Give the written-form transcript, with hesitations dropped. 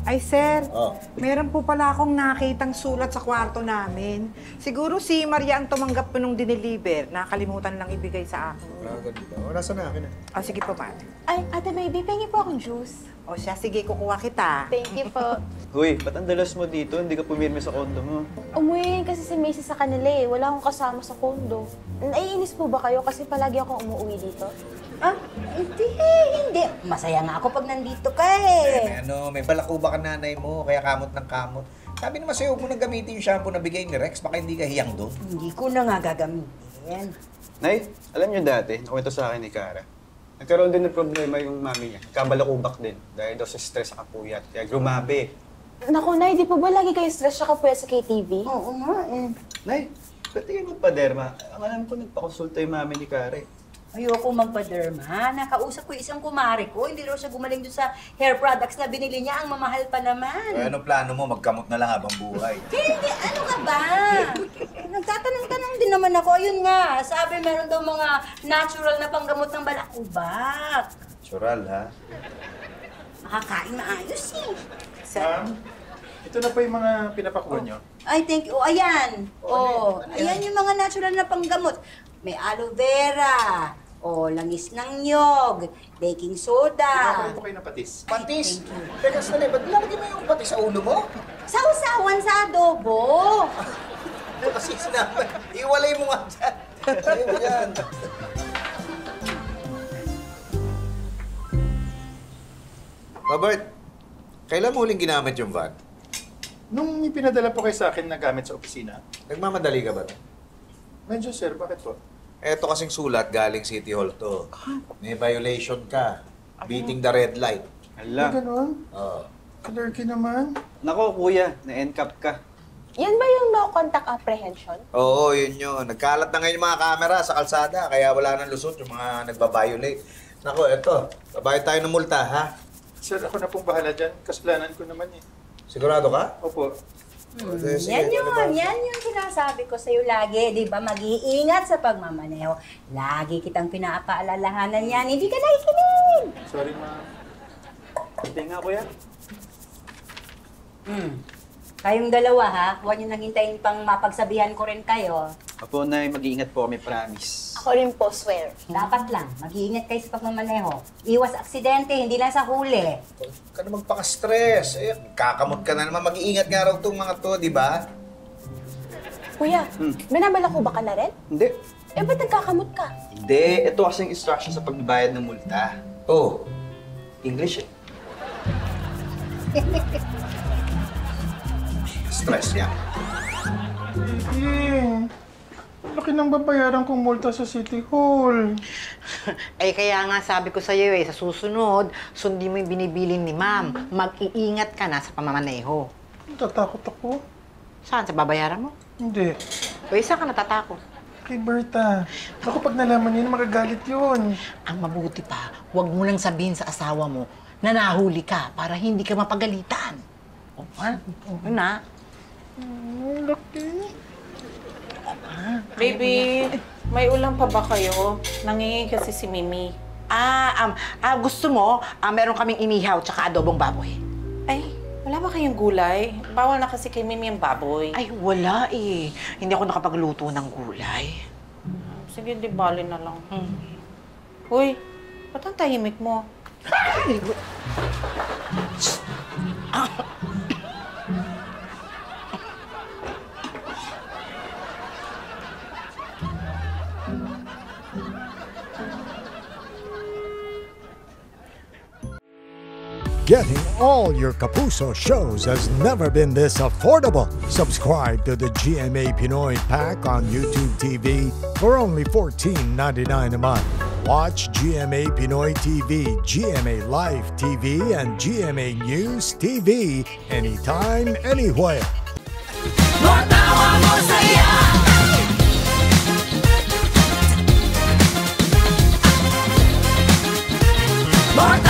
Ay, sir, meron po pala akong nakitang sulat sa kwarto namin. Siguro si Maria ang tumanggap po nung dineliver. Nakalimutan lang ibigay sa akin. Ganun ba? O, nasa na akin O, sige po, ma'am. Ay, Ate Baby, pengi po akong juice. O siya, sige, kukuha kita. Thank you po. Huy, ba't ang dalas mo dito? Hindi ka pumirme sa kondo mo. Umuwi kasi si Macy sa kanila eh. Wala akong kasama sa kondo. Naiinis po ba kayo kasi palagi akong umuwi dito? Ah, hindi. Masaya nga ako pag nandito ka eh. May balakuba ka nanay mo, kaya kamot ng kamot. Sabi naman sa'yo, huwag mo nang gamitin yung shampoo na bigay ni Rex, baka hindi ka hiyang doon. Hindi ko na nga gagamitin. Nay, alam niyo dati, nakwento sa akin ni Cara. Nagkaroon din ng problema yung mami niya. Kabalakubak din dahil daw sa stress sa kapuyat. Kaya grumabe. Naku, Nay, di pa ba lagi kayo stress siya kapuya sa KTV? Oo nga eh. Nay, ba't kayo magpaderma? Ang alam ko, nagpakonsulta yung mami ni Cara. Ayoko magpa-derma. Nakausap ko yung isang kumari ko. Hindi raw siya gumaling doon sa hair products na binili niya. Ang mamahal pa naman. Anong plano mo? Magkamot na lang habang buhay. Hindi, ano ka ba? Nagtatanong-tanong din naman ako. Ayun nga, sabi meron daw mga natural na panggamot ng balakubak. Natural, ha? Makakain na ayos eh. Ma'am, ito na po yung mga pinapakuha nyo. Ay, thank you. Oh, ayan. Oh, ayan yung mga natural na panggamot. May aloe vera, langis ng nyog, baking soda. Pinapakain po kayo ng patis. Patis! Teka, sali, ba't lalagay mo yung patis sa ulo mo? Sausawan sa adobo. Kasi sinabi, iwalay mo nga dyan. Iwalay mo dyan. Robert, kailan mo huling ginamit yung van? Nung ipinadala po kayo sa akin na gamit sa opisina, Nagmamadali ka ba? medyo sir, bakit po? Eto kasing sulat galing City Hall to. May violation ka. Beating the red light. Ay, Hala. ganon? Oo. Kalerky naman. Nako, kuya, na-NCAP ka. Yan ba yung no contact apprehension? Oo, yun yun. Nagkalat na ngayon yung mga camera sa kalsada, kaya wala nang lusot yung mga nagbabiolate. Nako, eto. Babayad tayo ng multa, ha? Sir, ako na pong bahala dyan. Kasalanan ko naman eh. Sigurado ka? Opo. Sige, Yan yung sinasabi ko sa'yo lagi, di ba? Mag-iingat sa pagmamaneho. Lagi kitang pinapaalalahanan yan, hindi ka nakikinig. Sorry, ma'am. Hindi nga, kuya. Kayong dalawa ha, huwag niyo nang hintayin pang mapagsabihan ko rin kayo. Apo, Nay, mag-iingat po kami, promise. Ako rin po, swear. Dapat lang, mag-iingat kayo sa pagmamaneho. Iwas aksidente, hindi lang sa huli. Huwag ka na magpaka-stress. Eh, kakamot ka na naman. Mag-iingat nga raw itong mga to, di ba? Kuya, binabalako ba ka na rin? Hindi. Eh, ba't nagkakamot ka? Hindi. Ito kasing instruction sa pagbabayad ng multa. Oh. English eh. Stress niya. Laki ng babayaran kong multa sa City Hall. Ay, kaya nga sabi ko sa'yo sa susunod, sundin mo yung binibilin ni ma'am. Mag-iingat ka na sa pamamaneho. Natatakot ako. Saan? Sa babayaran mo? Hindi. O, saan ka natatakot? Kay Berta. Ako pag nalaman niya, magagalit yun. Ang mabuti pa, huwag mo nang sabihin sa asawa mo na nahuli ka para hindi ka mapagalitan. O, ha? Yun na. Laki. Baby, may ulam pa ba kayo? Nangingi kasi si Mimi. Gusto mo, meron kaming inihaw tsaka adobong baboy. Ay, wala ba kayong gulay? Bawal na kasi kay Mimi ang baboy. Ay, wala eh. Hindi ako nakapagluto ng gulay. Sige, di bali na lang. Uy, ba't ang tahimik mo? Getting all your Kapuso shows has never been this affordable. Subscribe to the GMA Pinoy Pack on YouTube TV for only $14.99 a month. Watch GMA Pinoy TV, GMA Live TV, and GMA News TV anytime, anywhere. Matawa mo saya. Matawa